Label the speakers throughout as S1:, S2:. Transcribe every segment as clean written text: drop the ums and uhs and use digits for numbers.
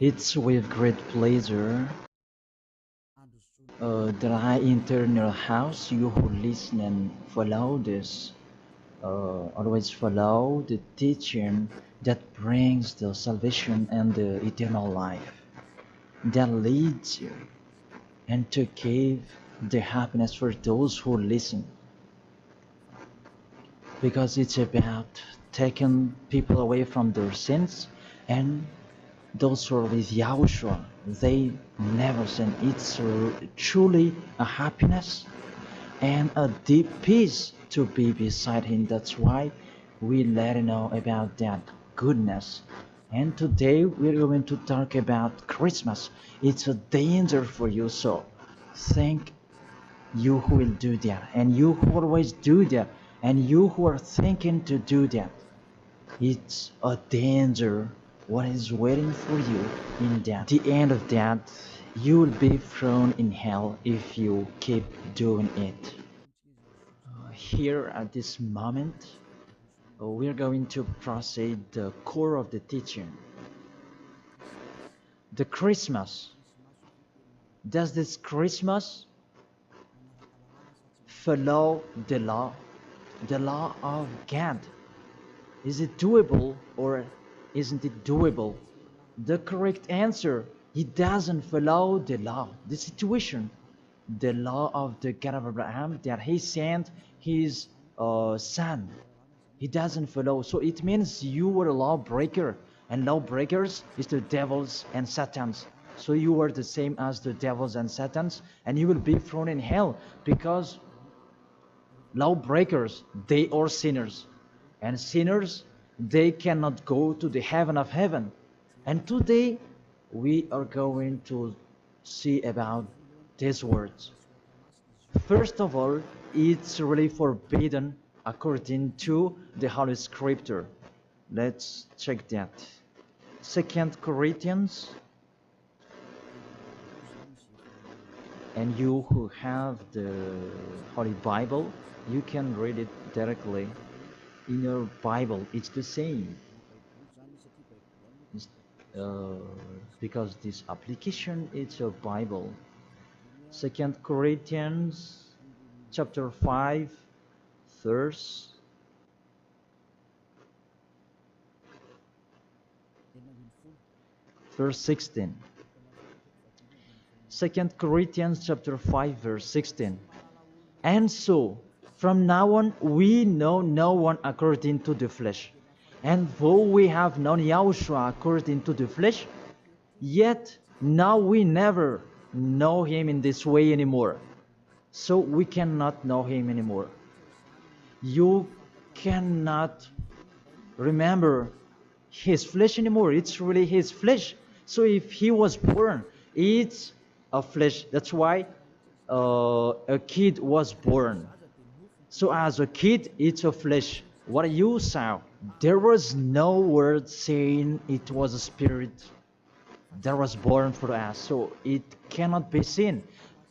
S1: It's with great pleasure that I enter your house. You who listen and follow this, always follow the teaching that brings the salvation and the eternal life, that leads you and to give the happiness for those who listen. Because it's about taking people away from their sins, and those who are with Yahushua, they never sin. It's truly a happiness and a deep peace to be beside Him. That's why we let you know about that goodness. And today we're going to talk about Christmas. It's a danger for you, so thank you who will do that, and you who always do that, and you who are thinking to do that. It's a danger what is waiting for you in that. The end of that, you will be thrown in hell if you keep doing it. Here at this moment, we're going to proceed the core of the teaching. The Christmas. Does this Christmas follow the law of God? Is it doable or isn't it doable? The correct answer, he doesn't follow the law, the situation, the law of the God of Abraham that he sent his son. He doesn't follow. So it means you were a lawbreaker, and lawbreakers is the devils and satans. So you are the same as the devils and satans, and you will be thrown in hell because lawbreakers, they are sinners, and sinners, they cannot go to the heaven of heaven. And today we are going to see about these words. First of all, it's really forbidden according to the Holy Scripture. Let's check that. Second Corinthians, and you who have the Holy Bible, you can read it directly in your Bible. It's the same. It's, uh, because this application, it's your Bible. Second Corinthians chapter 5, verse 16. Second Corinthians chapter 5, verse 16. And so, from now on, we know no one according to the flesh. And though we have known Yahushua according to the flesh, yet now we never know him in this way anymore. So we cannot know him anymore. You cannot remember his flesh anymore. It's really his flesh. So if he was born, it's a flesh. That's why a kid was born. So as a kid, it's a flesh. What you saw, there was no word saying it was a spirit that was born for us. So it cannot be seen.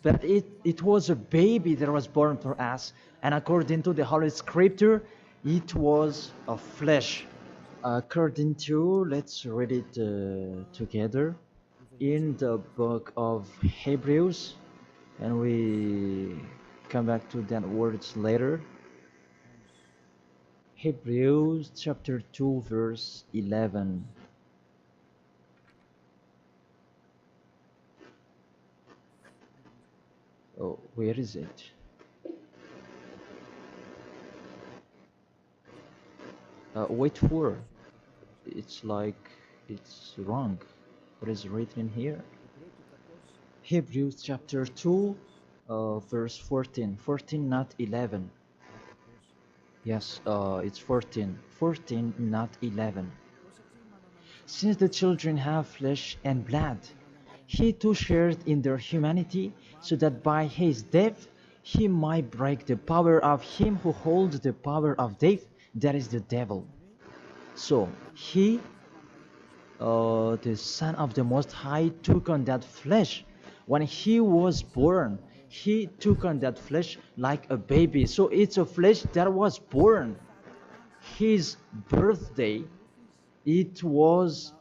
S1: But it was a baby that was born for us. And according to the Holy Scripture, it was a flesh. According to, let's read it together in the book of Hebrews, and we come back to that words later. Hebrews chapter 2 verse 11. Oh, where is it? Wait for. It's like it's wrong. What is written here? Hebrews chapter 2, verse 14. 14, not 11. Yes, it's 14. 14, not 11. Since the children have flesh and blood, he too shared in their humanity, so that by his death he might break the power of him who holds the power of death, that is the devil. So he, the Son of the Most High, took on that flesh. When he was born, he took on that flesh like a baby. So it's a flesh that was born. His birthday, it was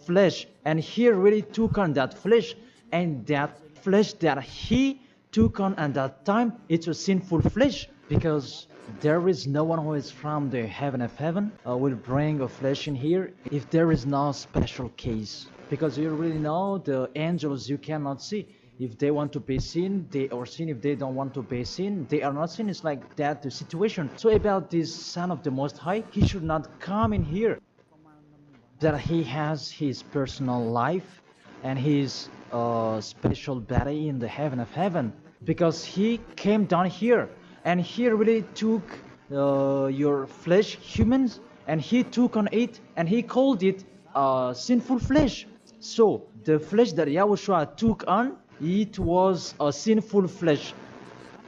S1: flesh, and he really took on that flesh, and that flesh that he took on that time, it's a sinful flesh, because there is no one who is from the heaven of heaven will bring a flesh in here if there is no special case, because you really know the angels you cannot see. If they want to be seen, they are seen. If they don't want to be seen, they are not seen. It's like that the situation. So about this Son of the Most High, he should not come in here. That he has his personal life and his special body in the heaven of heaven, because he came down here and he really took your flesh, humans, and he took on it and he called it sinful flesh. So the flesh that Yahushua took on, it was a sinful flesh.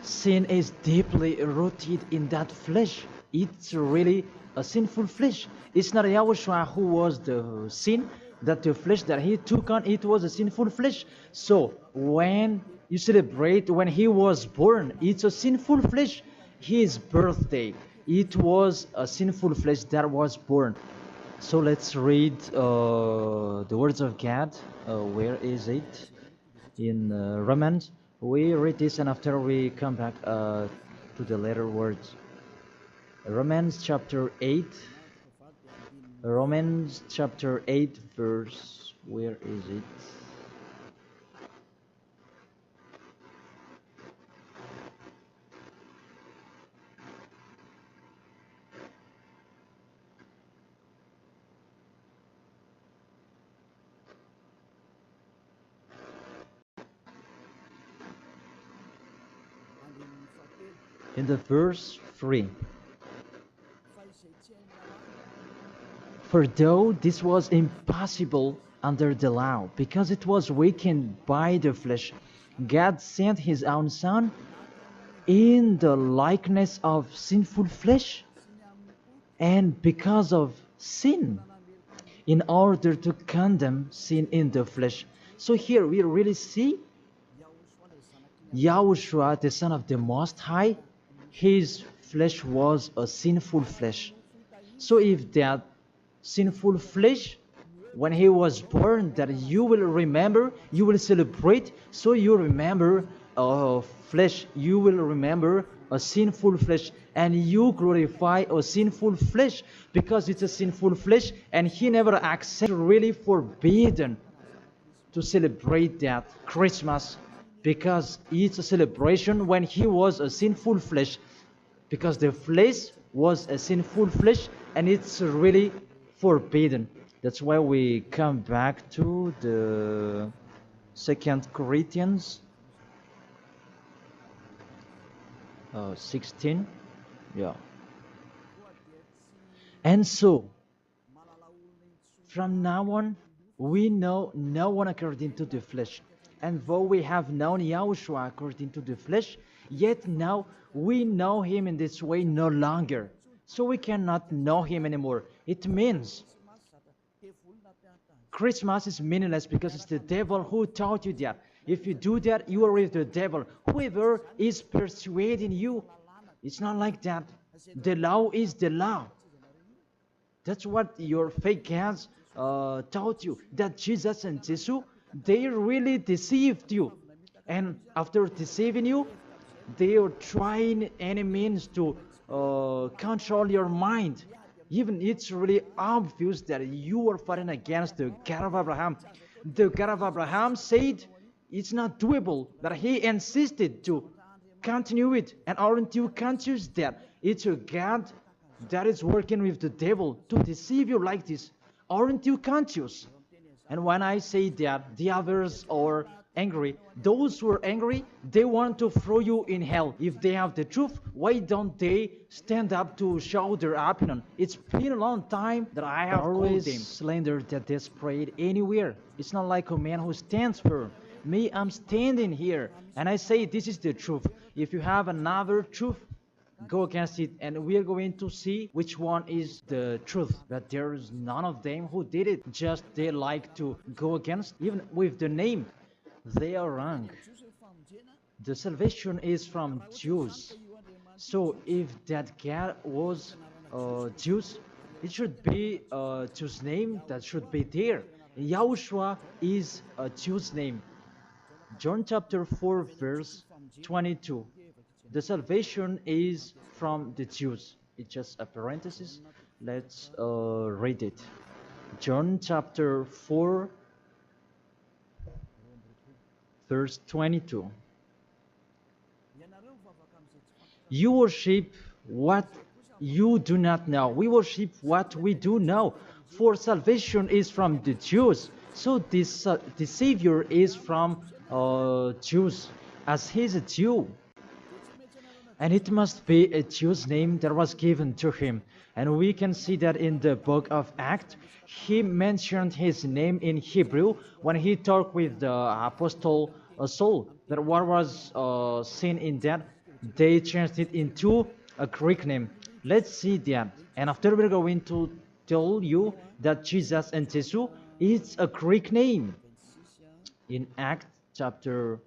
S1: Sin is deeply rooted in that flesh. It's really a sinful flesh. It's not Yahushua who was the sin, that the flesh that he took on, it was a sinful flesh. So when you celebrate when he was born, it's a sinful flesh. His birthday, it was a sinful flesh that was born. So let's read the words of God. Where is it? In Romans. We read this and after we come back to the later words. Romans chapter 8. Romans chapter 8 verse, where is it? In the verse 3. For though this was impossible under the law, because it was weakened by the flesh, God sent his own Son in the likeness of sinful flesh, and because of sin, in order to condemn sin in the flesh. So here we really see Yahushua, the Son of the Most High, his flesh was a sinful flesh. So if that sinful flesh, when he was born, that you will remember, you will celebrate, so you remember flesh, you will remember a sinful flesh, and you glorify a sinful flesh, because it's a sinful flesh, and he never accepted, really forbidden to celebrate that Christmas, because it's a celebration when he was a sinful flesh, because the flesh was a sinful flesh, and it's really forbidden. That's why we come back to the 2 Corinthians 16. Yeah. And so, from now on, we know no one according to the flesh. And though we have known Yahushua according to the flesh, yet now we know him in this way no longer. So we cannot know him anymore. It means Christmas is meaningless because it's the devil who taught you that. If you do that, you are with the devil. Whoever is persuading you, it's not like that. The law is the law. That's what your fake gods taught you. That Jesus and Jesus, they really deceived you. And after deceiving you, they are trying any means to control your mind. Even it's really obvious that you are fighting against the God of Abraham. The God of Abraham said it's not doable, but he insisted to continue it. And aren't you conscious that it's a God that is working with the devil to deceive you like this? Aren't you conscious? And when I say that the others are angry, those who are angry, they want to throw you in hell. If they have the truth, why don't they stand up to show their opinion? It's been a long time that I have always called them slander that they spread anywhere. It's not like a man who stands firm. Me, I'm standing here, and I say this is the truth. If you have another truth, go against it, and we are going to see which one is the truth. But there is none of them who did it. Just they like to go against, even with the name. They are wrong. The salvation is from Jews. So if that God was Jews, It should be a Jew's name that should be there. Yahushua is a Jew's name. John chapter 4 verse 22. The salvation is from the Jews. It's just a parenthesis. Let's read it. John chapter 4 verse 22. You worship what you do not know. We worship what we do know. For salvation is from the Jews. So this the Savior is from Jews, as he's a Jew. And it must be a Jew's name that was given to him. And we can see that in the book of Acts. He mentioned his name in Hebrew when he talked with the apostle Saul. That what was seen in that, they changed it into a Greek name. Let's see that. And after we're going to tell you that Jesus and Jesus is a Greek name. In Acts chapter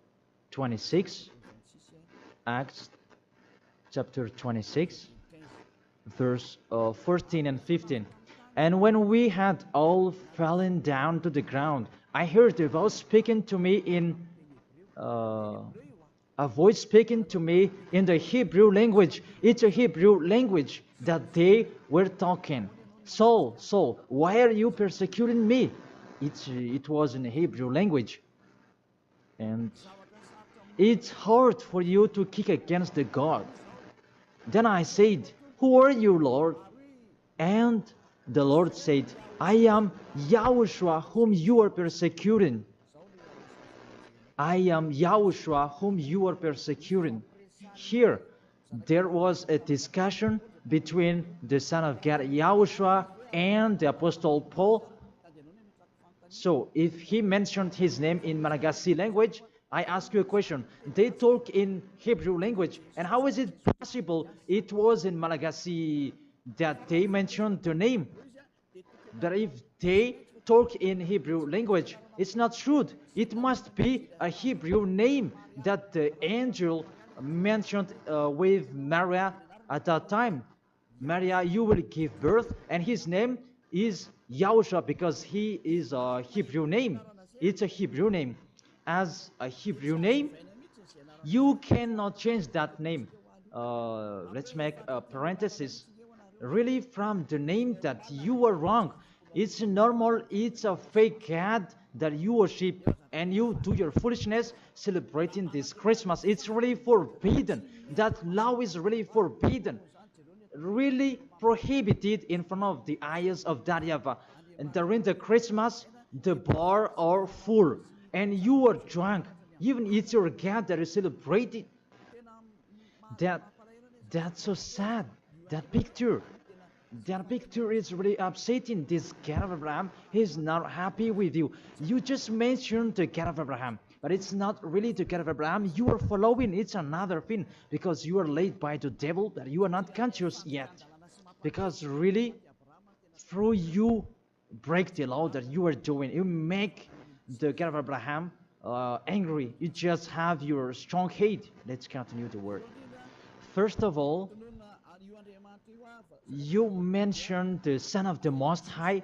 S1: 26, Acts chapter 26, verse 14 and 15. And when we had all fallen down to the ground, I heard a voice speaking to me in the Hebrew language. It's a Hebrew language that they were talking. Saul, Saul, why are you persecuting me? It was in the Hebrew language. And it's hard for you to kick against the God. Then I said, who are you, Lord? And the Lord said, I am Yahushua whom you are persecuting. I am Yahushua whom you are persecuting. Here, there was a discussion between the Son of God, Yahushua, and the Apostle Paul. So, if he mentioned his name in Malagasy language, I ask you a question. They talk in Hebrew language, and how is it possible it was in Malagasy that they mentioned the name? That if they talk in Hebrew language, it's not true. It must be a Hebrew name that the angel mentioned with Maria at that time. Maria, you will give birth, and his name is Yahushua because he is a Hebrew name. It's a Hebrew name. As a Hebrew name, you cannot change that name. Let's make a parenthesis. Really, from the name that you are wrong. It's normal, it's a fake God that you worship and you do your foolishness celebrating this Christmas. It's really forbidden. That law is really forbidden. Really prohibited in front of the eyes of that YAHVAH. And during the Christmas, the bar are full. And you are drunk. Even it's your God that is celebrated. That's so sad. That picture is really upsetting. This God of Abraham is not happy with you. You just mentioned the God of Abraham, but it's not really the God of Abraham you are following. It's another thing because you are led by the devil that you are not conscious yet. Because really, through you break the law that you are doing, you make the God of Abraham angry. You just have your strong hate. Let's continue the word. First of all, you mentioned the Son of the Most High.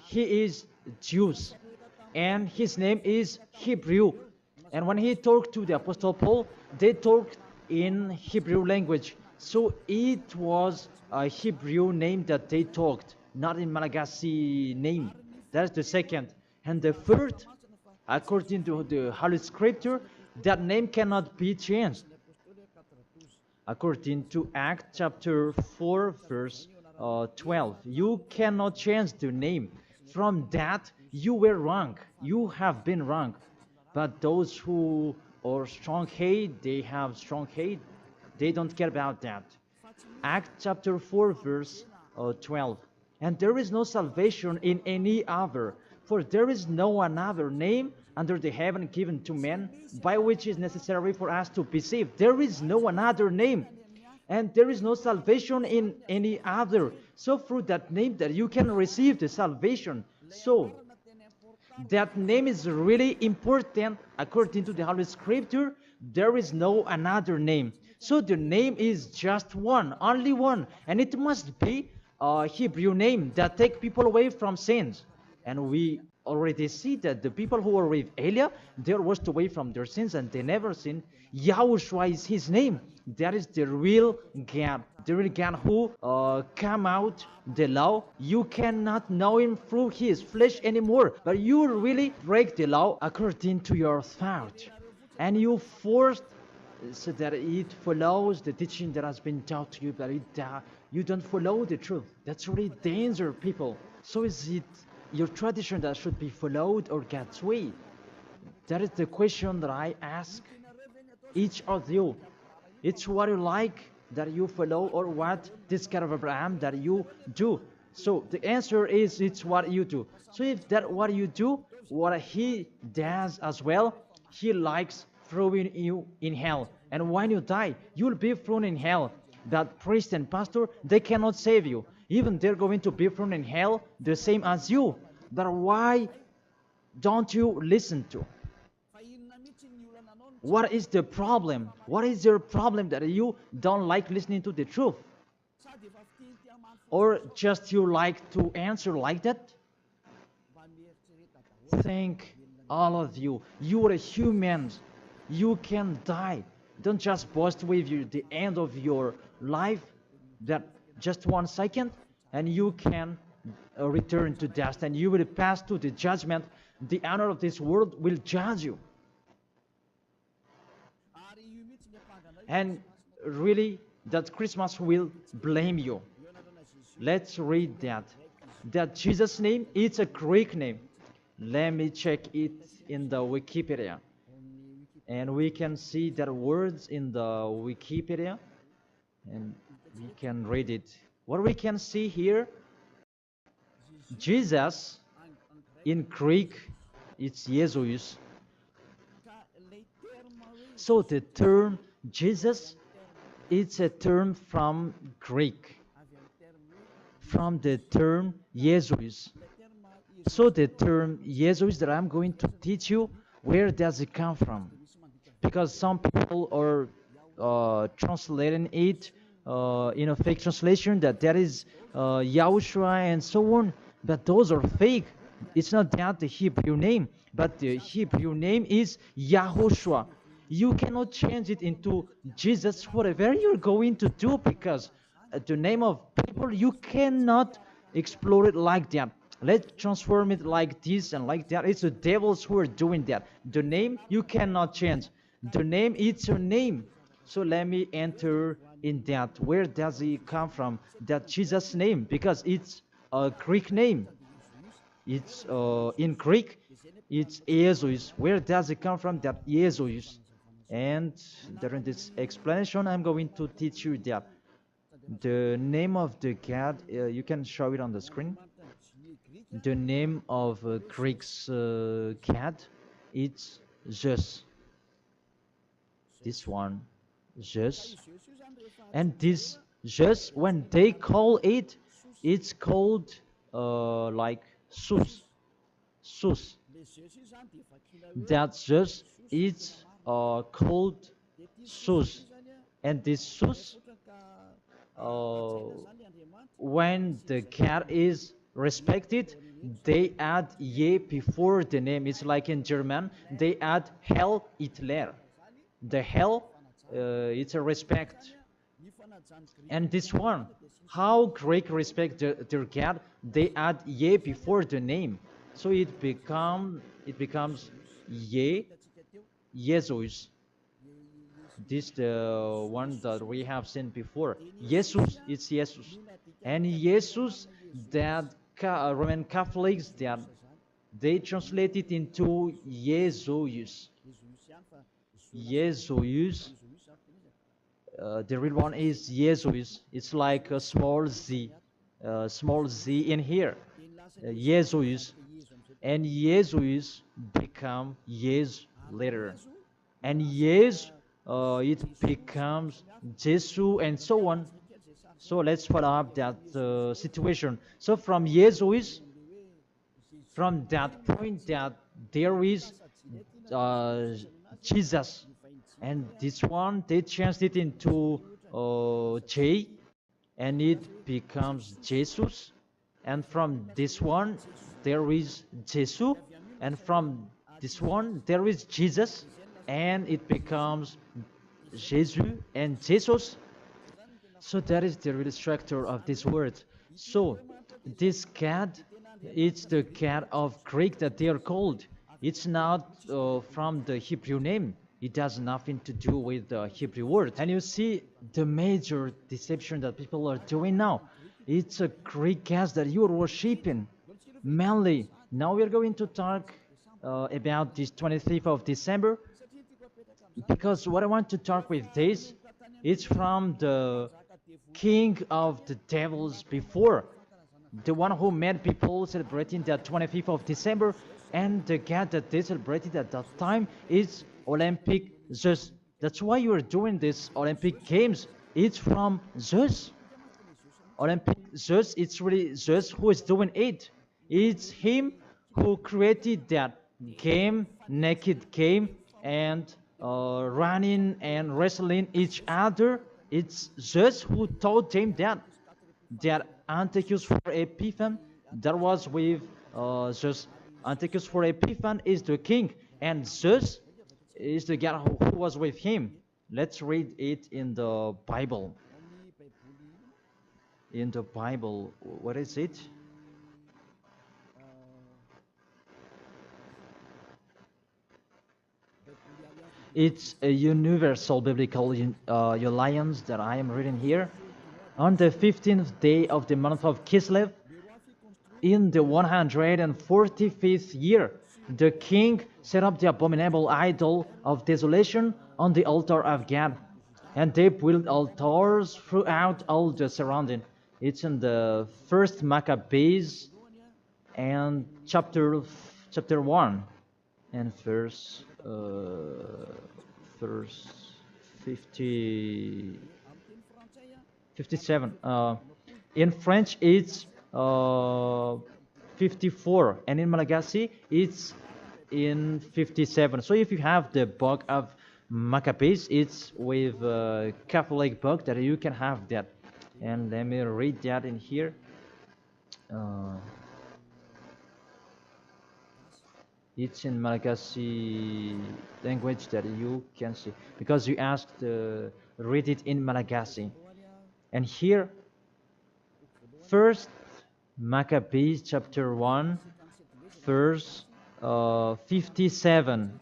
S1: He is Jews, and his name is Hebrew. And when he talked to the Apostle Paul, they talked in Hebrew language. So it was a Hebrew name that they talked, not in Malagasy name. That's the second. And the third, according to the Holy Scripture, that name cannot be changed. According to Acts chapter 4, verse 12, you cannot change the name. From that, you were wrong. You have been wrong. But those who are strong hate, they have strong hate. They don't care about that. Acts chapter 4, verse 12. And there is no salvation in any other, for there is no another name under the heaven given to men by which is necessary for us to be saved. There is no another name, and there is no salvation in any other. So through that name that you can receive the salvation. So that name is really important according to the Holy Scripture. There is no another name. So the name is just one, only one, and it must be Hebrew name that take people away from sins. And we already see that the people who were with Elia, they were washed away from their sins and they never sinned. Yahushua is his name. That is the real God. The real God who come out the law. You cannot know him through his flesh anymore. But you really break the law according to your thought. And you forced so that it follows the teaching that has been taught to you, but you don't follow the truth. That's really danger, people. So is it your tradition that should be followed or God's way? That is the question that I ask each of you. It's what you like that you follow or what this God of Abraham that you do. So the answer is it's what you do. So if that what you do, what he does as well, he likes throwing you in hell. And when you die, you'll be thrown in hell. That priest and pastor, they cannot save you. Even they're going to be thrown in hell the same as you. But why don't you listen to? What is the problem? What is your problem that you don't like listening to the truth? Or just you like to answer like that? Think all of you. You are humans. You can die. Don't just boast with you the end of your life, that just 1 second, and you can return to dust, and you will pass to the judgment. The honor of this world will judge you. And really, that Christmas will blame you. Let's read that. That Jesus' name, it's a Greek name. Let me check it in the Wikipedia. And we can see that words in the Wikipedia, and we can read it. What we can see here, Jesus, in Greek, it's Jesus. So the term Jesus, it's a term from Greek, from the term Jesus. So the term Jesus that I'm going to teach you, where does it come from? Because some people are translating it in a fake translation that is Yahushua and so on, but those are fake. It's not that the Hebrew name, but the Hebrew name is YAHOSHUA. You cannot change it into Jesus, whatever you're going to do, because the name of people, you cannot explore it like that. Let's transform it like this and like that. It's the devils who are doing that. The name, you cannot change. The name, it's your name. So let me enter in that. Where does it come from? That Jesus' name, because it's a Greek name. It's in Greek, it's Jesus. Where does it come from? That Jesus. And during this explanation, I'm going to teach you that the name of the God, you can show it on the screen. The name of Greek's God, it's Zeus. This one, Zeus. And this Zeus, when they call it, it's called like Sus. Sus. That Zeus, it's called Sus. And this Sus, when the God is respected, they add ye before the name. It's like in German, they add Hell Hitler. The hell, it's a respect. And this one, how Greek respect their God, they add ye before the name. So it becomes ye, Jesus. This the one that we have seen before. Jesus, it's Jesus. And Jesus, that Roman Catholics, that they translate it into Jesus. Jesus. The real one is Jesus. It's like a small z in here. Jesus. And Jesus become Yes later. And Yes, it becomes Jesu and so on. So let's follow up that situation. So from Jesus, from that point that there is Jesus, and this one they changed it into J, and it becomes Jesus. And from this one, there is Jesus. And from this one, there is Jesus. And it becomes Jesus and Jesus. So that is the real structure of this word. So this cat, it's the cat of Greek that they are called. It's not from the Hebrew name. It has nothing to do with the Hebrew word. And you see the major deception that people are doing now. It's a Greek cat that you are worshiping. Mainly, now we are going to talk about this 25th of December, because what I want to talk with this, it's from the king of the devils before, the one who made people celebrating the 25th of December, and the god that they celebrated at that time is Olympic Zeus. That's why you are doing this Olympic Games. It's from Zeus. Olympic Zeus, it's really Zeus who is doing it. It's him who created that game, naked game, and running and wrestling each other. It's Zeus who taught them that Antiochus for Epiphan, that was with Zeus. Antiochus for Epiphan is the king, and Zeus is the god who was with him. Let's read it in the Bible. In the Bible, what is it? It's a universal biblical alliance that I am reading here. On the 15th day of the month of Kislev, in the 145th year, the king set up the abominable idol of desolation on the altar of God, and they built altars throughout all the surrounding. It's in the first Maccabees and chapter 1 and verse 57. In French, it's 54, and in Malagasy, it's in 57. So if you have the book of Maccabees, it's with a Catholic book that you can have that. And let me read that in here. It's in Malagasy language that you can see, because you asked read it in Malagasy. And here, first Maccabees chapter 1, verse 57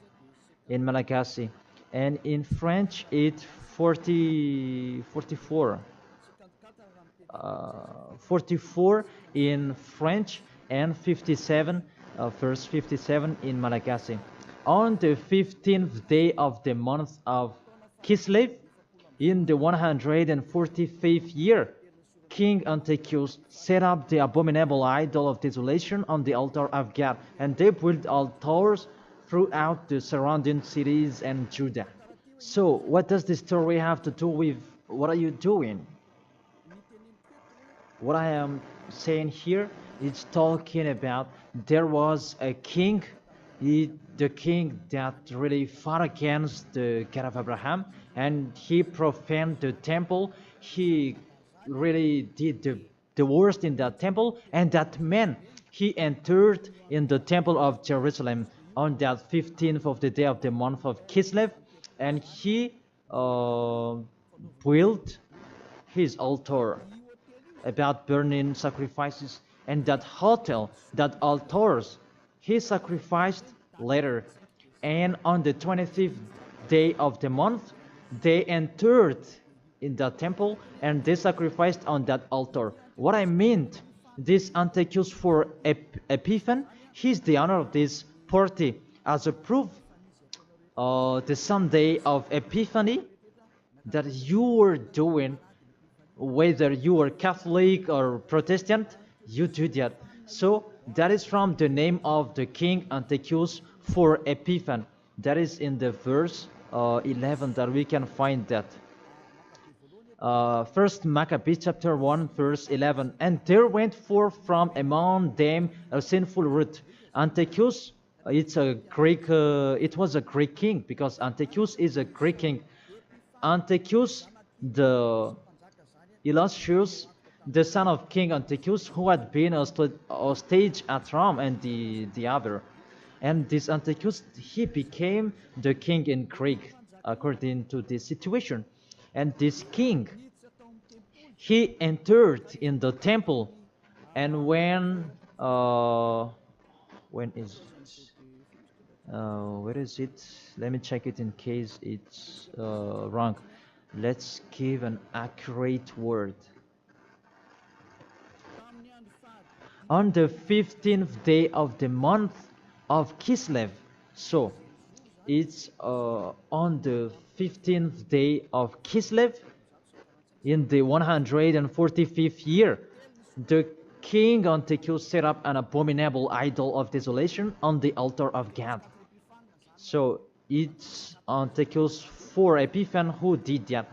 S1: in Malagasy, and in French it's 44 in French, and 57 verse 57 in Malagasy. On the 15th day of the month of Kislev, in the 145th year, King Antiochus set up the abominable idol of desolation on the altar of God, and they built altars throughout the surrounding cities and Judah. So, what does this story have to do with what are you doing? What I am saying here is talking about there was a king, the king that really fought against the God of Abraham, and he profaned the temple. He really did the worst in that temple, and that man, he entered in the temple of Jerusalem on that 15th of the day of the month of Kislev, and he built his altar about burning sacrifices, and that hotel, that altars, he sacrificed later. And on the 25th day of the month, they entered in the temple and they sacrificed on that altar. What I meant, this Antiochus for Epiphan, he's the owner of this party. As a proof, the Sunday of Epiphany that you were doing, whether you are Catholic or Protestant, you do that. So that is from the name of the king Antiochus for Epiphan. That is in the verse 11 that we can find that. First Maccabees chapter 1 verse 11. And there went forth from among them a sinful root. Antiochus, it's a Greek. It was a Greek king, because Antiochus is a Greek king. Antiochus, Illustrious, the son of King Antiochus, who had been a stage at Rome and the other. And this Antiochus, he became the king in Greek, according to this situation. And this king, he entered in the temple, and when is where is it? Let me check it in case it's wrong. Let's give an accurate word. On the 15th day of the month of Kislev. So it's on the 15th day of Kislev in the 145th year. The king Antiochus set up an abominable idol of desolation on the altar of God. So it's Antiochus for Epiphan who did that.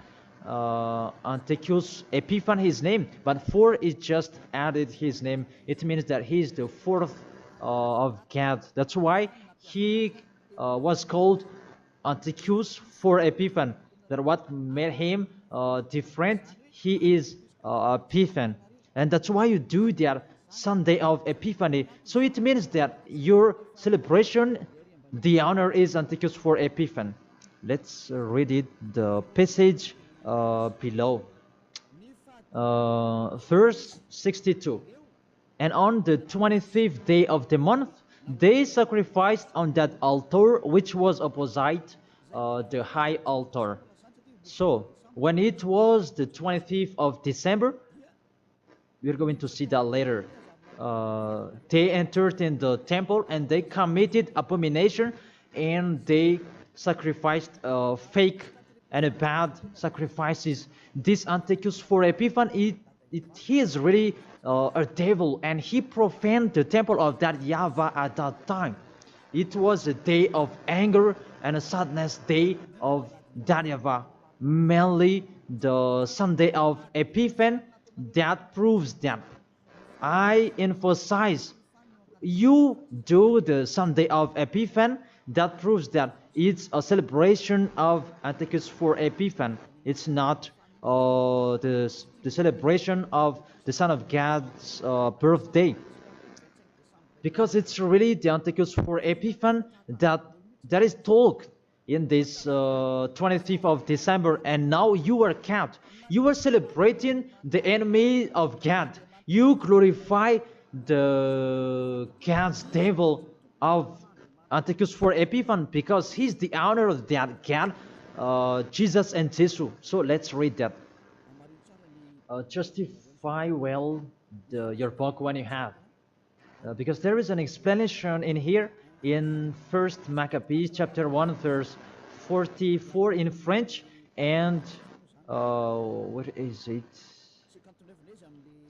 S1: Antiochus Epiphan his name, but for it just added his name. It means that he is the fourth of God. That's why he was called Antiochus for Epiphan. That what made him different. He is Epiphan, and that's why you do that Sunday of Epiphany. So it means that your celebration, the honor is Antiochus for Epiphan. Let's read it, the passage below. Verse 62. And on the 25th day of the month, they sacrificed on that altar which was opposite the high altar. So when it was the 25th of December, we're going to see that later. They entered in the temple and they committed abomination, and they sacrificed fake and bad sacrifices. This Antiochus for Epiphan, he is really a devil, and he profaned the temple of that YAHVAH at that time. It was a day of anger and a sadness day of that YAHVAH. Mainly the Sunday of Epiphan, that proves that. I emphasize, you do the Sunday of Epiphan, that proves that it's a celebration of Antiochus for Epiphan. It's not the celebration of the Son of God's birthday. Because it's really the Antiochus for Epiphan that is talked in this 25th of December, and now you are kept. You are celebrating the enemy of God. You glorify the God's devil of Antiochus for Epiphan, because he's the honor of that God, Jesus and Jesus. So let's read that. Justify well your book when you have. Because there is an explanation in here in 1st Maccabees chapter 1 verse 44 in French, and what is it,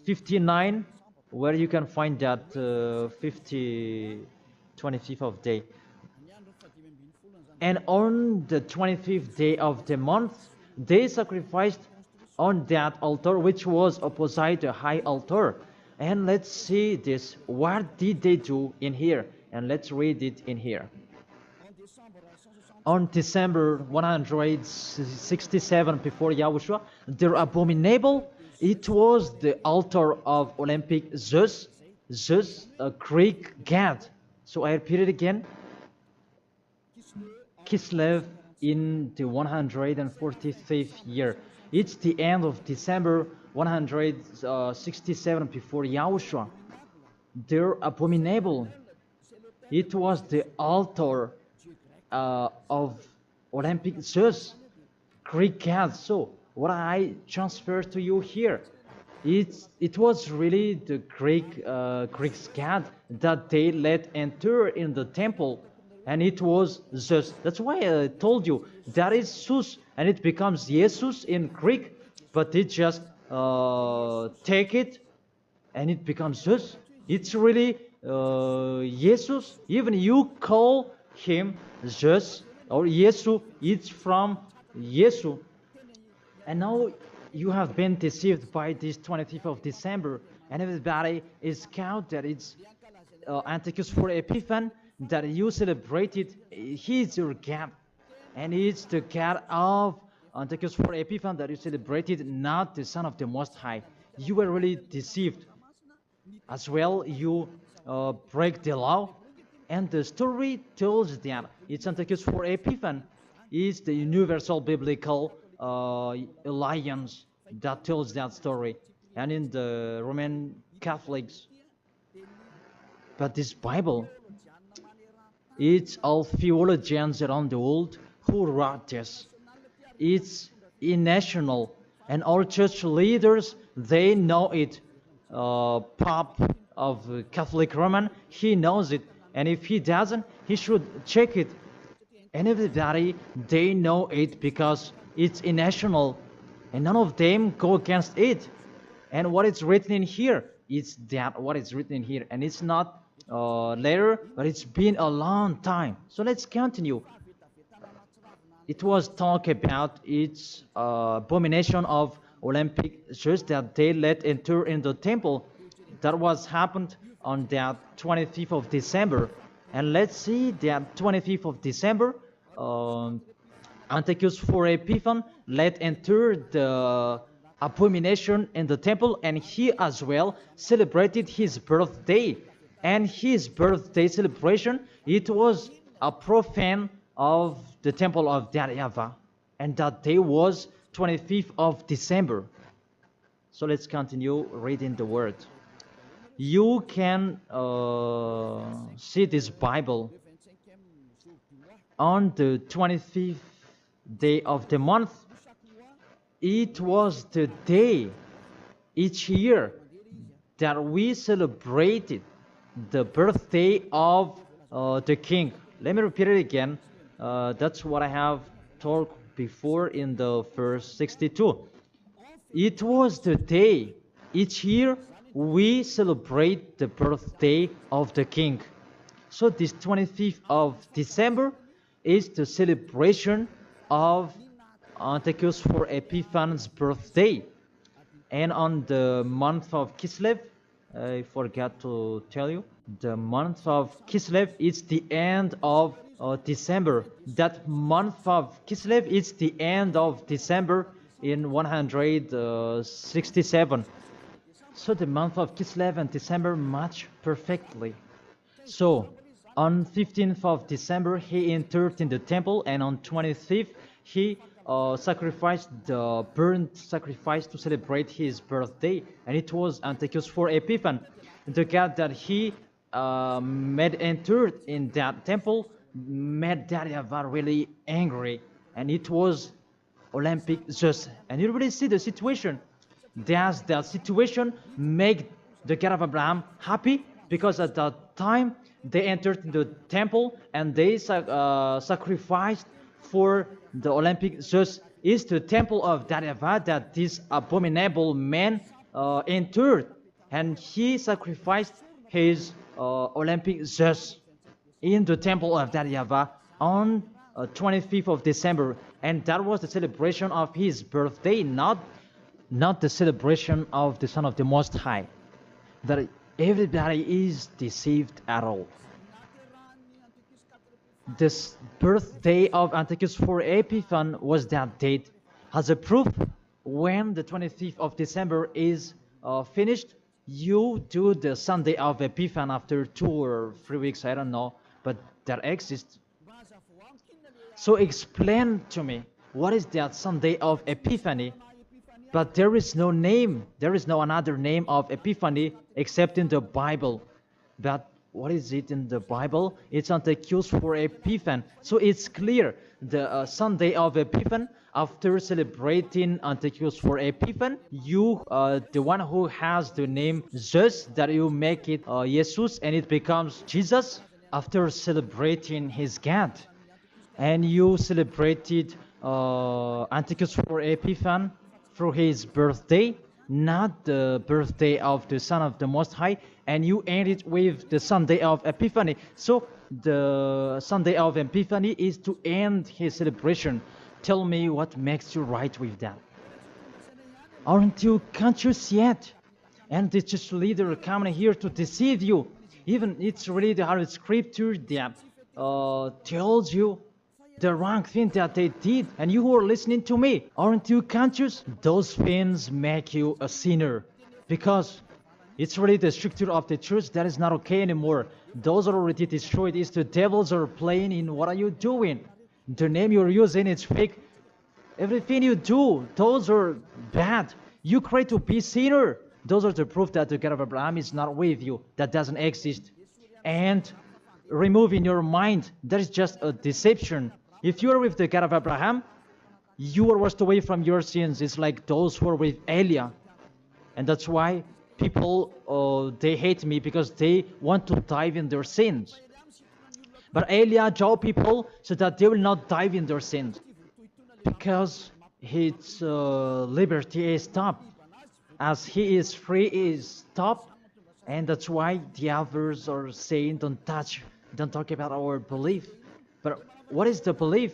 S1: 59, where you can find that 25th of day. And on the 25th day of the month, they sacrificed on that altar which was opposite the high altar. And let's see this. What did they do in here? And let's read it in here. On December 167 before Yahushua, their abominable, it was the altar of Olympic Zeus, a Greek god. So I repeat it again. Kislev in the 145th year. It's the end of December 167 before Yahushua. Their abominable, it was the altar of Olympic Zeus, Greek god. So what I transfer to you here, it was really the Greek god that they let enter in the temple, and it was Zeus. That's why I told you that is Zeus, and it becomes Jesus in Greek, but it just take it and it becomes Zeus. It's really Jesus. Even you call him Zeus or Yesu, it's from Yesu. And now you have been deceived by this 25th of December, and everybody is count that it's Antiochus for Epiphan, that you celebrated. He's your God, and it's the God of Antiochus for Epiphan that you celebrated not the Son of the Most High. You were really deceived. As well, you break the law. And the story tells that it's Antiochus for Epiphan is the universal biblical alliance that tells that story. And in the Roman Catholics, but this Bible, it's all theologians around the world who wrote this. It's national, and all church leaders, they know it. Pope of Catholic Roman, he knows it, and if he doesn't, he should check it. And everybody, they know it because it's national, and none of them go against it. And what is written in here, it's that what is written in here, and it's not later, but it's been a long time. So let's continue. It was talk about its abomination of Olympic Jews that they let enter in the temple. That was happened on that 25th of December. And let's see that 25th of December, Antiochus for Epiphan let enter the abomination in the temple, and he as well celebrated his birthday. And his birthday celebration, it was a profane of the temple of YAHVAH, and that day was 25th of December. So let's continue reading the word. You can see this Bible on the 25th day of the month. It was the day each year that we celebrated the birthday of the king. Let me repeat it again. That's what I have talked before in the verse 62. It was the day each year we celebrate the birthday of the king. So this 25th of December is the celebration of Antiochus for Epiphan's birthday. And on the month of Kislev, I forgot to tell you, the month of Kislev is the end of December. That month of Kislev is the end of December in 167. So the month of Kislev and December match perfectly. So on 15th of December he entered in the temple, and on 25th he sacrificed the burnt sacrifice to celebrate his birthday, and it was Antiochus for Epiphan. The God that he made entered in that temple made YAHVAH really angry, and it was Olympic Zeus. And you really see the situation. Does that situation make the God of Abraham happy? Because at that time they entered the temple and they sacrificed for the Olympic Zeus. Is the temple of YAHVAH that this abominable man entered, and he sacrificed his Olympic Zeus in the temple of YAHVAH on 25th of December, and that was the celebration of his birthday, not the celebration of the Son of the Most High. That everybody is deceived at all. This birthday of Antiochus for Epiphan was that date. As a proof, when the 25th of December is finished, you do the Sunday of Epiphan after 2 or 3 weeks, I don't know, but that exists. So explain to me, what is that Sunday of Epiphany? But there is no name, there is no another name of Epiphany except in the Bible. But what is it in the Bible? It's Antiochus for Epiphan. So it's clear, the Sunday of Epiphan, after celebrating Antiochus for Epiphan, you, the one who has the name Zeus, that you make it Jesus, and it becomes Jesus, after celebrating his God. And you celebrated Antiochus for Epiphan through his birthday, not the birthday of the Son of the Most High, and you end it with the Sunday of Epiphany. So the Sunday of Epiphany is to end his celebration. Tell me what makes you right with that. Aren't you conscious yet? And the church leader coming here to deceive you. Even it's really the Holy Scripture that tells you the wrong thing that they did, and you who are listening to me, aren't you conscious? Those things make you a sinner, because it's really the structure of the church that is not okay anymore. Those are already destroyed. It's the devils are playing in what are you doing? The name you're using is fake. Everything you do, those are bad. You try to be sinner. Those are the proof that the God of Abraham is not with you. That doesn't exist. And remove in your mind, that is just a deception. If you are with the God of Abraham, you are washed away from your sins. It's like those who are with Elia. And that's why people, they hate me, because they want to dive in their sins. But Elia told people so that they will not dive in their sins, because his liberty is stopped. As he is free, he is stopped. And that's why the others are saying, don't talk about our belief. But what is the belief?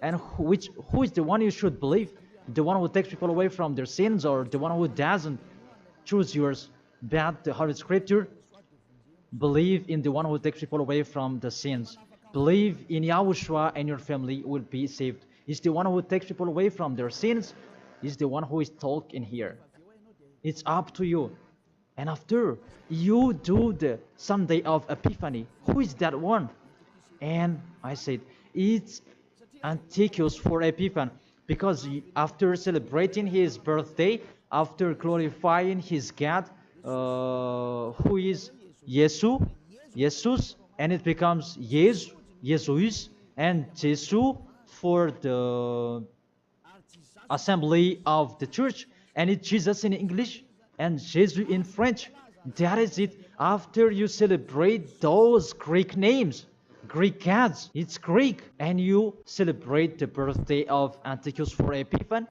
S1: And who is the one you should believe? The one who takes people away from their sins, or the one who doesn't? Choose yours. But the Holy Scripture, believe in the one who takes people away from the sins. Believe in Yahushua, and your family will be saved. It's the one who takes people away from their sins. Is the one who is talking here. It's up to you. And after you do the Sunday of Epiphany, who is that one? And I said, it's Antiochus for Epiphany, because after celebrating his birthday, after glorifying his God, who is Jesus, and it becomes Jesus, and Jesus for the assembly of the church, and it's Jesus in English and Jesus in French. That is it. After you celebrate those Greek names, Greek gods, it's Greek, and you celebrate the birthday of Antiochus for Epiphany,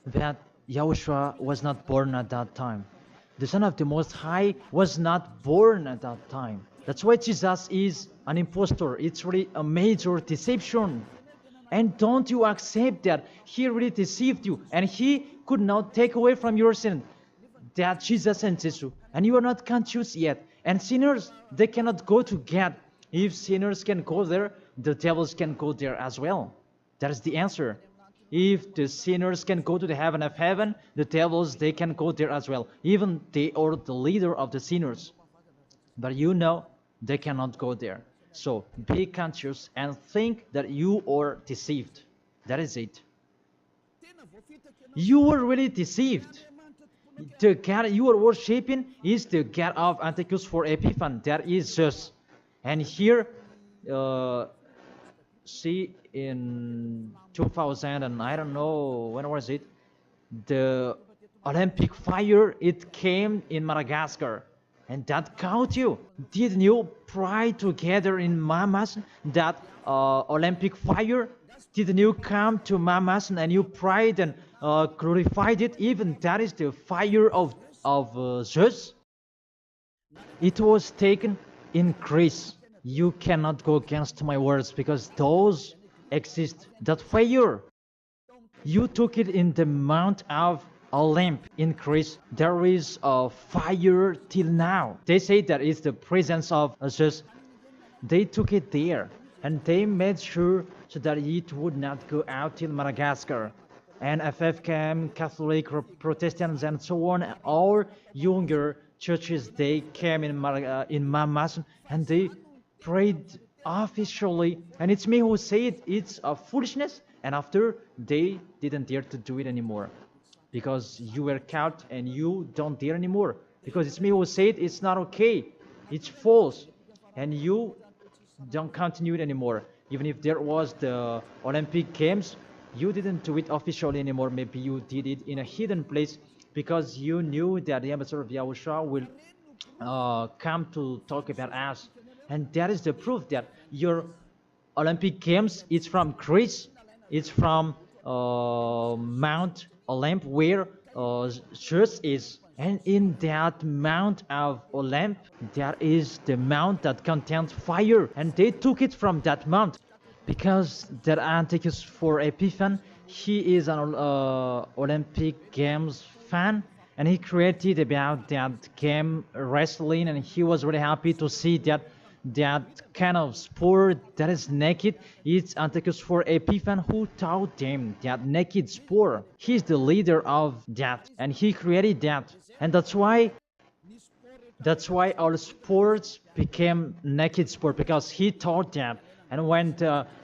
S1: that Yahushua was not born at that time. The Son of the Most High was not born at that time. That's why Jesus is an impostor. It's really a major deception. And don't you accept that he really deceived you, and he could not take away from your sin, that Jesus and Jesus, and you are not conscious yet. And sinners, they cannot go to God. If sinners can go there, the devils can go there as well. That is the answer. If the sinners can go to the heaven of heaven, the devils, they can go there as well. Even they are the leader of the sinners. But you know, they cannot go there. So be conscious and think that you are deceived. That is it. You were really deceived. The God you are worshipping is the God of Antiochus for Epiphany. That is Zeus. And here, see, in 2000, and I don't know, when was it? The Olympic fire, it came in Madagascar. And that caught you. Didn't you pray together in Mamas that Olympic fire? Didn't you come to Mamas and you prayed and glorified it? Even that is the fire of Zeus. It was taken in Greece. You cannot go against my words, because those exist. That fire, you took it in the Mount of Olymp in Greece. There is a fire till now. They say that it's the presence of Zeus. They took it there, and they made sure so that it would not go out till Madagascar. And FFKM, Catholic, Protestants, and so on, all younger churches, they came in Mamas, and they prayed officially. And it's me who said it's a foolishness, and after they didn't dare to do it anymore, because you were caught and you don't dare anymore, because it's me who said it's not okay, it's false, and you don't continue it anymore. Even if there was the Olympic Games, you didn't do it officially anymore. Maybe you did it in a hidden place, because you knew that the ambassador of YAHOSHUAH will come to talk about us. And that is the proof that your Olympic Games, it's from Greece, it's from Mount Olymp, where Zeus is. And in that Mount of Olymp, there is the mount that contains fire. And they took it from that mount, because that Antiochus for Epiphany, he is an Olympic Games fan, and he created about that game wrestling, and he was really happy to see that that kind of sport that is naked. It's Antiochus for Epiphan who taught them that naked sport. He's the leader of that, and he created that, and that's why all sports became naked sport, because he taught that. And when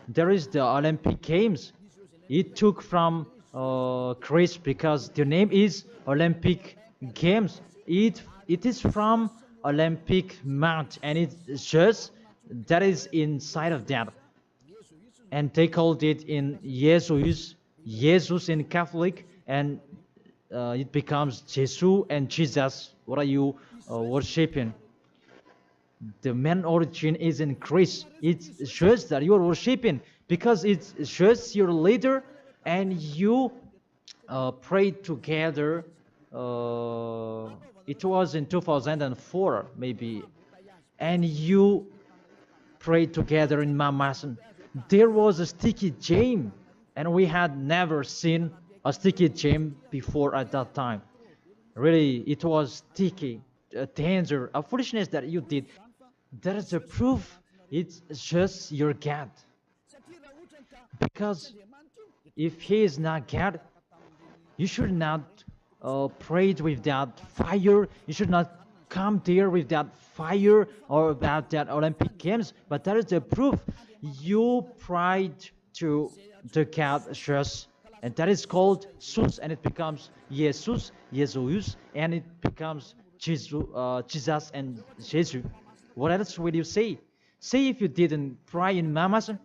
S1: there is the Olympic Games, it took from Greece, because the name is Olympic Games. It is from Olympic Mount, and it's just that is inside of that, and they called it in Jesus in Catholic, and it becomes Jesus and Jesus. What are you worshiping? The main origin is in Greece. It's just that you are worshiping, because it's just your leader, and you pray together. It was in 2004 maybe, and you pray together in Mamasan. There was a sticky jam, and we had never seen a sticky jam before at that time. Really, it was sticky, a danger, a foolishness that you did. That is a proof it's just your God. Because if he is not God, you should not pray with that fire. You should not come there with that fire or about that Olympic Games. But that is the proof you prayed to the God just, and that is called Jesus, and it becomes Jesus, and it becomes Jesus and Jesus. What else will you say? Say if you didn't pray in Mamasan,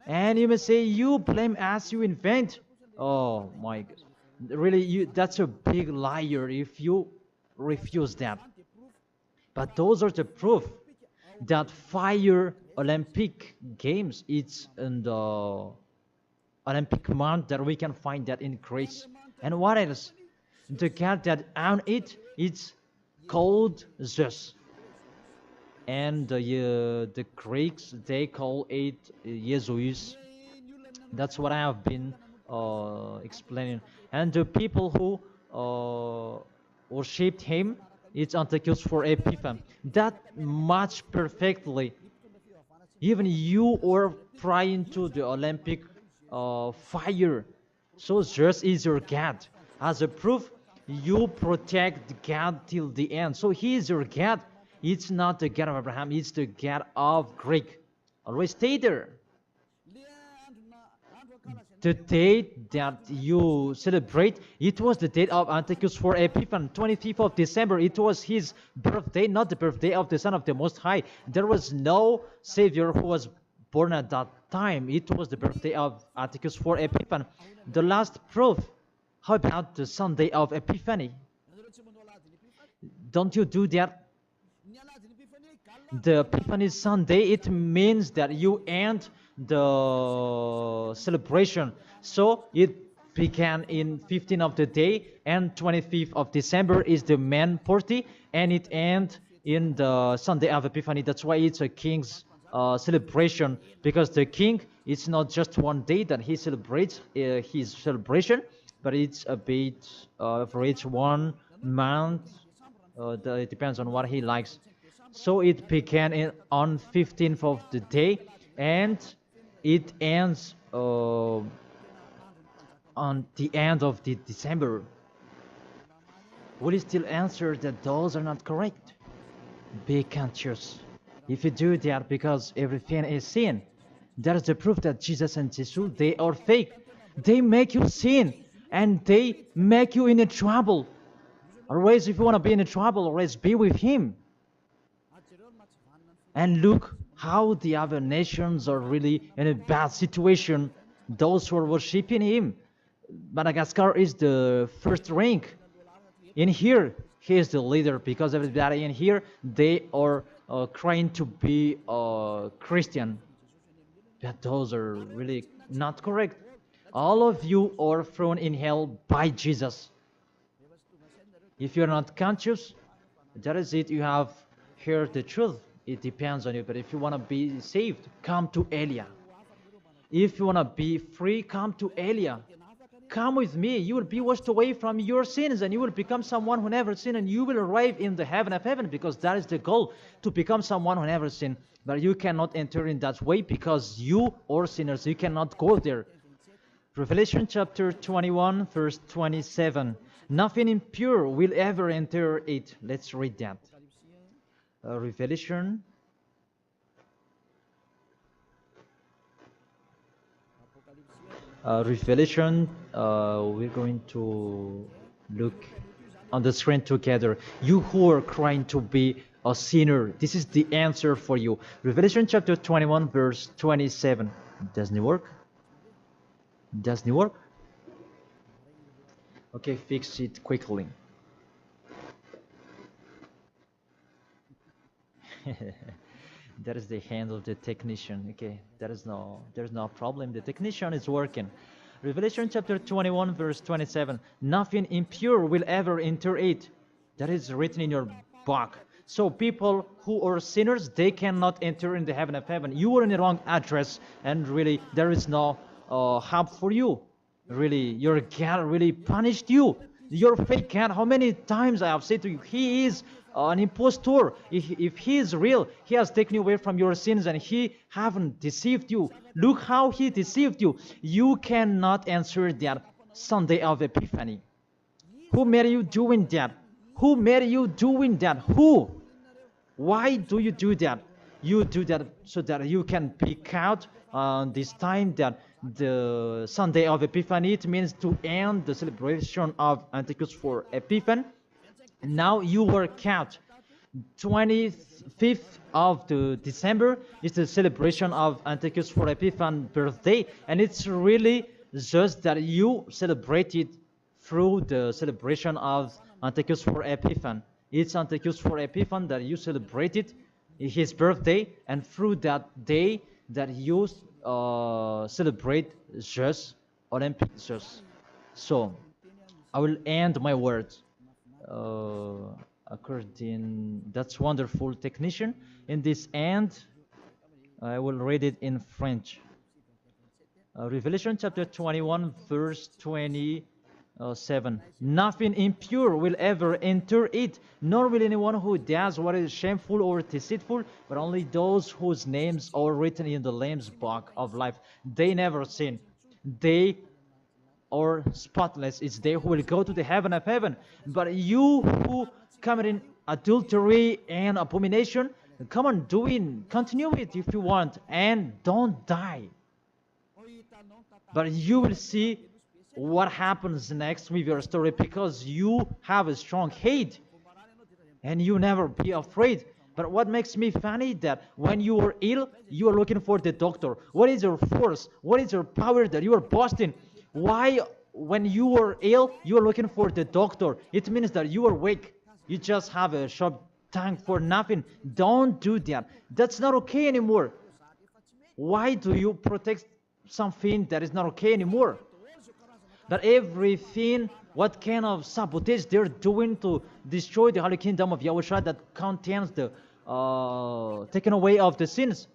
S1: and you may say you blame us, you invent. Oh my God. Really, that's a big liar if you refuse that. But those are the proof that fire Olympic Games, it's in the Olympic month that we can find that in Greece. And what else? The God that own it, it's called Zeus. And the Greeks, they call it Jesus. That's what I have been explaining. And the people who worshipped him, it's Antiochus for Epiphan. That much perfectly. Even you are praying to the Olympic fire. So Zeus is your God. As a proof, you protect God till the end. So he is your God. It's not the God of Abraham, it's the God of Greek. Always stay there. The date that you celebrate, it was the date of Antiochus for Epiphan, 25th of December. It was his birthday, not the birthday of the Son of the Most High. There was no Savior who was born at that time. It was the birthday of Antiochus for Epiphan. The last proof, how about the Sunday of Epiphany? Don't you do that? The Epiphany Sunday, it means that you end the celebration. So it began in 15th of the day, and 25th of December is the main party, and it ends in the Sunday of Epiphany. That's why it's a king's celebration, because the king, it's not just one day that he celebrates his celebration, but it's a bit for each 1 month. It depends on what he likes. So it began on 15th of the day, and it ends on the end of the December. Will you still answer that those are not correct? Be conscious. If you do that, because everything is sin, that is the proof that Jesus and Jesus, they are fake. They make you sin, and they make you in a trouble. Always, if you want to be in a trouble, always be with him. And look how the other nations are really in a bad situation. Those who are worshipping him. Madagascar is the first rank. In here, he is the leader, because everybody in here, they are trying to be Christian. But those are really not correct. All of you are thrown in hell by Jesus. If you're not conscious, that is it. You have heard the truth. It depends on you. But if you want to be saved, come to Elia. If you want to be free, come to Elia. come with me. You will be washed away from your sins, and you will become someone who never sinned, and you will arrive in the heaven of heaven, because that is the goal, to become someone who never sinned. But you cannot enter in that way, because you are sinners. You cannot go there. Revelation chapter 21, verse 27. Nothing impure will ever enter it. Let's read that. Revelation. We're going to look on the screen together. You who are crying to be a sinner, this is the answer for you. Revelation chapter 21, verse 27. Doesn't it work? Doesn't it work? Okay, fix it quickly. That is the hand of the technician. Okay, there's no problem. The technician is working. Revelation chapter 21, verse 27. Nothing impure will ever enter it. That is written in your book. So people who are sinners, they cannot enter in the heaven of heaven. You are in the wrong address, and really there is no help for you. Really, your God really punished you. Your fake God, how many times I have said to you, he is an impostor. If he is real, he has taken you away from your sins, and he haven't deceived you. Look how he deceived you. You cannot answer that Sunday of Epiphany. Who made you doing that? Who made you doing that? Who? Why do you do that? You do that so that you can pick out this time that the Sunday of Epiphany, it means to end the celebration of Antichrist for Epiphany. Now you work out. 25th of the December is the celebration of Antichrist for Epiphany birthday, and it's really just that you celebrate it through the celebration of Antichrist for Epiphany. It's Antichrist for Epiphany that you celebrate it, his birthday, and through that day that you celebrate just Olympic just. So I will end my words according. That's wonderful, technician. In this end, I will read it in French. Revelation chapter 21, verse 27. Nothing impure will ever enter it, nor will anyone who does what is shameful or deceitful, but only those whose names are written in the Lamb's book of life. They never sin. They are spotless. It's they who will go to the heaven of heaven. But you who committing adultery and abomination, come on, continue it if you want, and don't die. But you will see what happens next with your story, because you have a strong hate and you never be afraid. But what makes me funny that when you are ill, you are looking for the doctor. What is your force? What is your power that you are boasting? Why, when you are ill, you are looking for the doctor? It means that you are weak. You just have a sharp tongue for nothing. Don't do that. That's not okay anymore. Why do you protect something that is not okay anymore? That everything, what kind of sabotage they're doing to destroy the Holy Kingdom of YAHOSHUAH that contains the taking away of the sins.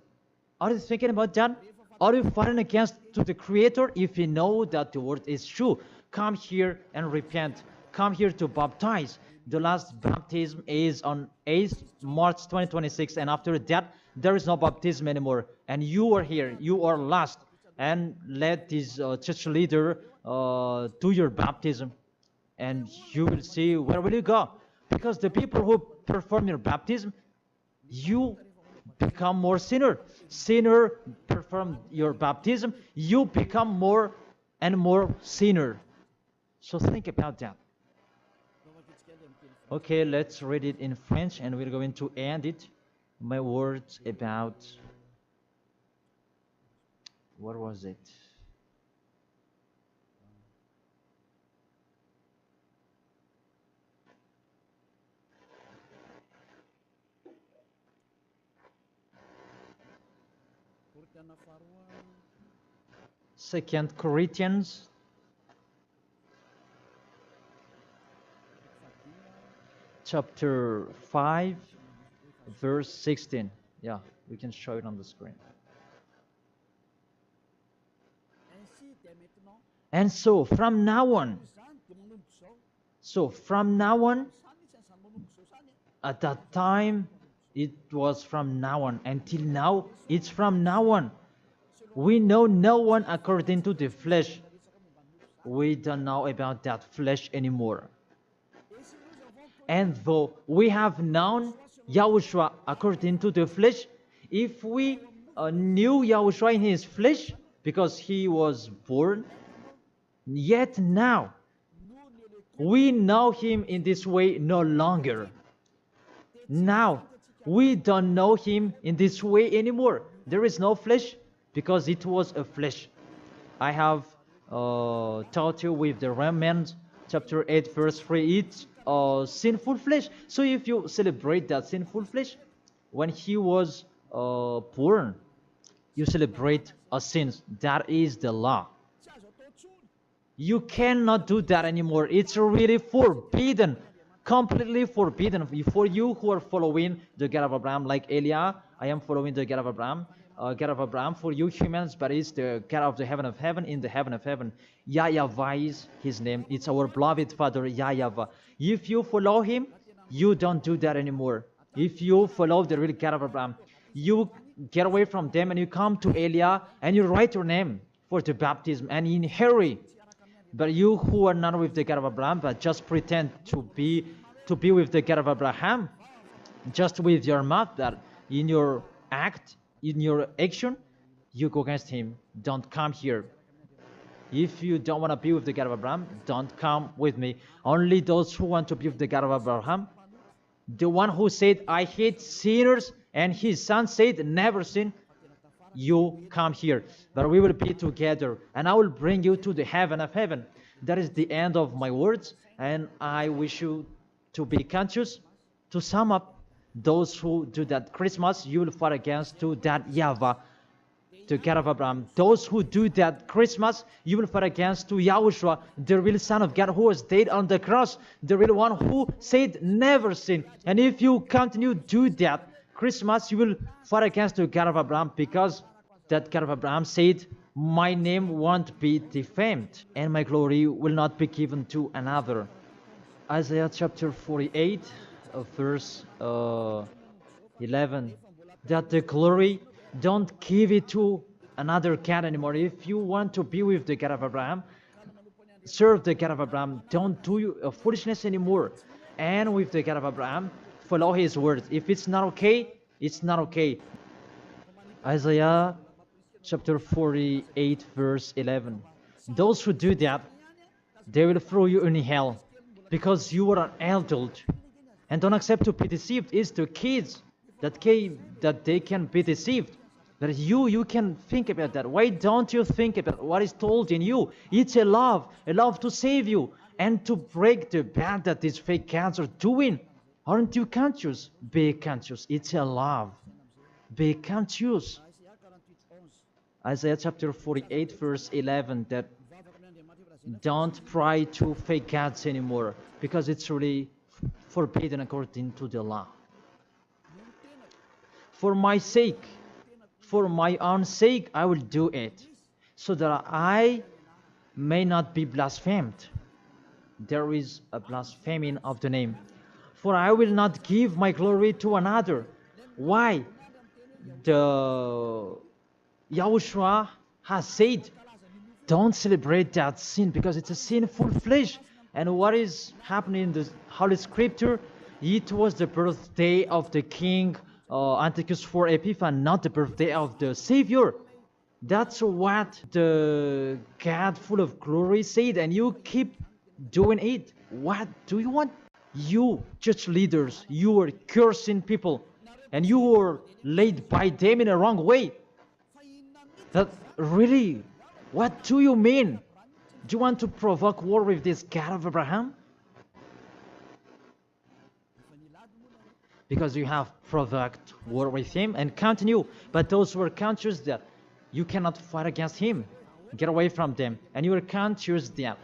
S1: Are you thinking about that? Are you fighting against to the Creator? If you know that the word is true, come here and repent. Come here to baptize. The last baptism is on 8th March 2026, and after that, there is no baptism anymore. And you are here. You are lost. And let this church leader do your baptism, and you will see where will you go. Because the people who perform your baptism, you become more sinner. Sinner perform your baptism, you become more and more sinner. So think about that. Okay, let's read it in French, and we're going to end it. My words about, what was it? Second Corinthians chapter 5 verse 16. Yeah, we can show it on the screen. And so from now on, at that time, it was from now on. Until now, it's from now on. We know no one according to the flesh. We don't know about that flesh anymore. And though we have known Yahushua according to the flesh, if we knew Yahushua in his flesh, because he was born, yet now we know him in this way no longer. Now we don't know him in this way anymore. There is no flesh because it was a flesh. I have taught you with the Romans chapter 8 verse 3, it's sinful flesh. So if you celebrate that sinful flesh, when he was born, you celebrate a sin. That is the law. You cannot do that anymore. It's really forbidden, completely forbidden. For you who are following the God of Abraham, like Elia, I am following the God of Abraham. God of Abraham, for you humans, but it's the God of the heaven of heaven, in the heaven of heaven. YAHVAH is his name. It's our beloved Father, YAHVAH. If you follow him, you don't do that anymore. If you follow the real God of Abraham, you get away from them and you come to Elia and you write your name for the baptism and in hurry. But you who are not with the God of Abraham, but just pretend to be with the God of Abraham, just with your mouth, that in your act, in your action, you go against him. Don't come here. If you don't want to be with the God of Abraham, don't come with me. Only those who want to be with the God of Abraham, the one who said, I hate sinners, and his son said, never sin, you come here. But we will be together, and I will bring you to the heaven of heaven. That is the end of my words, and I wish you to be conscious. To sum up, those who do that Christmas, you will fight against to that YAHVAH, the God of Abraham. Those who do that Christmas, you will fight against to Yahushua, the real Son of God who was dead on the cross, the real one who said never sin. And if you continue to do that Christmas, you will fight against the God of Abraham, because that God of Abraham said, my name won't be defamed and my glory will not be given to another. Isaiah chapter 48 verse 11, that the glory, don't give it to another God anymore. If you want to be with the God of Abraham, serve the God of Abraham, don't do foolishness anymore. And with the God of Abraham, follow his words. If it's not okay, it's not okay. Isaiah chapter 48 verse 11, those who do that, they will throw you in hell, because you are an adult. And don't accept to be deceived. It's the kids that they can be deceived. But you can think about that. Why don't you think about what is told in you? It's a love to save you and to break the bad that these fake gods are doing. Aren't you conscious? Be conscious. It's a love. Be conscious. Isaiah chapter 48 verse 11, that don't pray to fake gods anymore, because it's really forbidden according to the law. For my sake, for my own sake, I will do it, so that I may not be blasphemed. There is a blaspheming of the name. For I will not give my glory to another. Why? The Yahushua has said, don't celebrate that sin, because it's a sinful flesh. And what is happening in the Holy Scripture? It was the birthday of the king Antiochus IV Epiphanes, not the birthday of the Savior. That's what the God full of glory said, and you keep doing it. What do you want? You church leaders, you are cursing people, and you were led by them in a wrong way. That really, what do you mean? Do you want to provoke war with this God of Abraham? Because you have provoked war with him and continue. But those who are conscious that you cannot fight against him, get away from them. And you are conscious that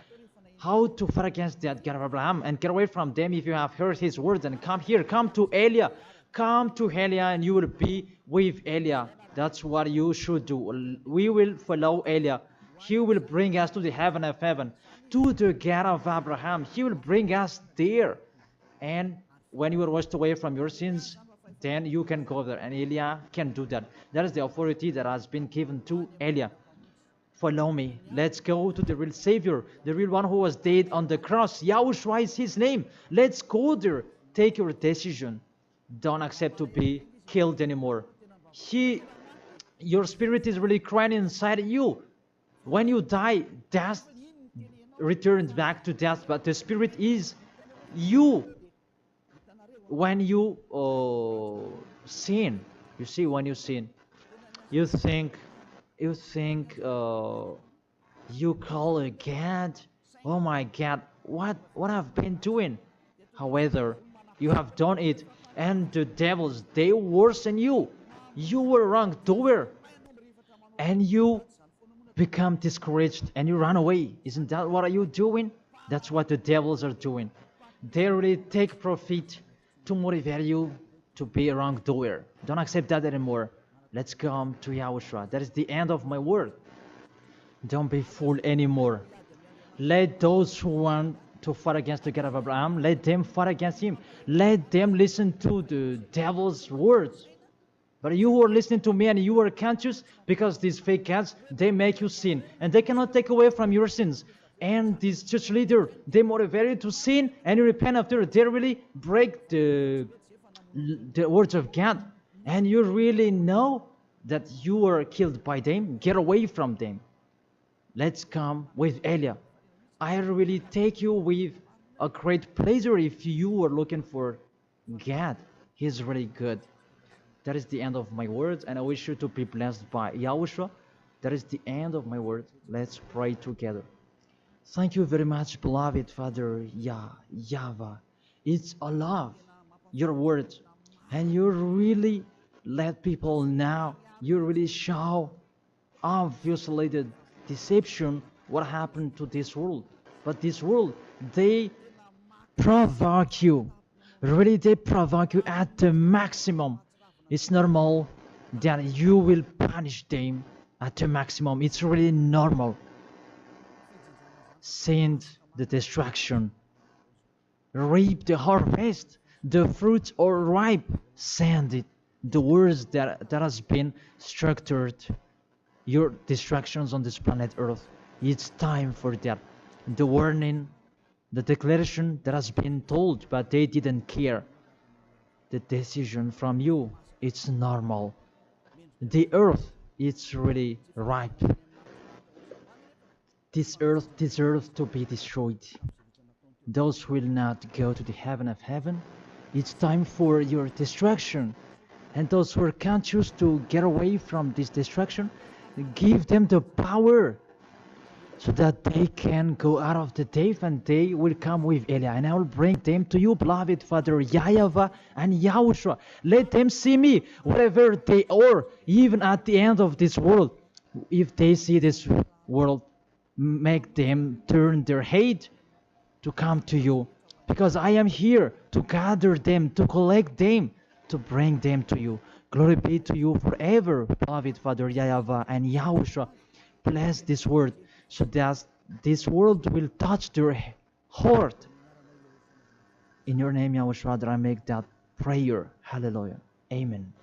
S1: how to fight against that God of Abraham and get away from them. If you have heard his words, and come here, come to Elia. Come to Elia and you will be with Elia. That's what you should do. We will follow Elia. He will bring us to the heaven of heaven, to the God of Abraham. He will bring us there. And when you are washed away from your sins, then you can go there. And Elijah can do that. That is the authority that has been given to Elijah. Follow me. Let's go to the real Savior, the real one who was dead on the cross. Yahushua is his name. Let's go there. Take your decision. Don't accept to be killed anymore. Your spirit is really crying inside you. When you die, death returns back to death, but the spirit is you. When you sin, you see, when you sin, you think you call a God, oh my God, what I've been doing. However, you have done it, and the devils, they worsen you. You were wrongdoer, and you become discouraged, and you run away. Isn't that what are you doing? That's what the devils are doing. They really take profit to motivate you to be a wrongdoer. Don't accept that anymore. Let's come to Yahushua. That is the end of my word. Don't be fooled anymore. Let those who want to fight against the God of Abraham, let them fight against him. Let them listen to the devil's words. But you who are listening to me and you are conscious, because these fake gods, they make you sin. And they cannot take away from your sins. And this church leader, they motivate you to sin and you repent after. They really break the words of God. And you really know that you were killed by them. Get away from them. Let's come with Elia. I really take you with a great pleasure if you are looking for God. He's really good. That is the end of my words, and I wish you to be blessed by Yahushua. That is the end of my words. Let's pray together. Thank you very much, beloved Father YAHVAH. It's a love, your words, and you really let people know. You really show obviously the deception, what happened to this world. But this world, they provoke you. Really, they provoke you at the maximum. It's normal that you will punish them at the maximum. It's really normal. Send the destruction. Reap the harvest. The fruits are ripe. Send it. The words that has been structured. Your destructions on this planet Earth. It's time for that. The warning, the declaration that has been told, but they didn't care. The decision from you, it's normal. The earth, it's really ripe. This earth deserves to be destroyed. Those will not go to the heaven of heaven. It's time for your destruction. And those who are conscious to get away from this destruction, give them the power so that they can go out of the cave and they will come with Elia. And I will bring them to you, beloved Father YAHVAH and YAHOSHUA. Let them see me wherever they are, even at the end of this world. If they see this world, make them turn their head to come to you. Because I am here to gather them, to collect them, to bring them to you. Glory be to you forever, beloved Father YAHVAH and YAHOSHUA. Bless this word, so that this world will touch their heart. In your name, Yahushua, that I make that prayer. Hallelujah. Amen.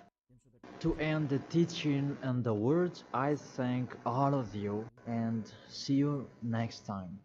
S1: To end the teaching and the words, I thank all of you and see you next time.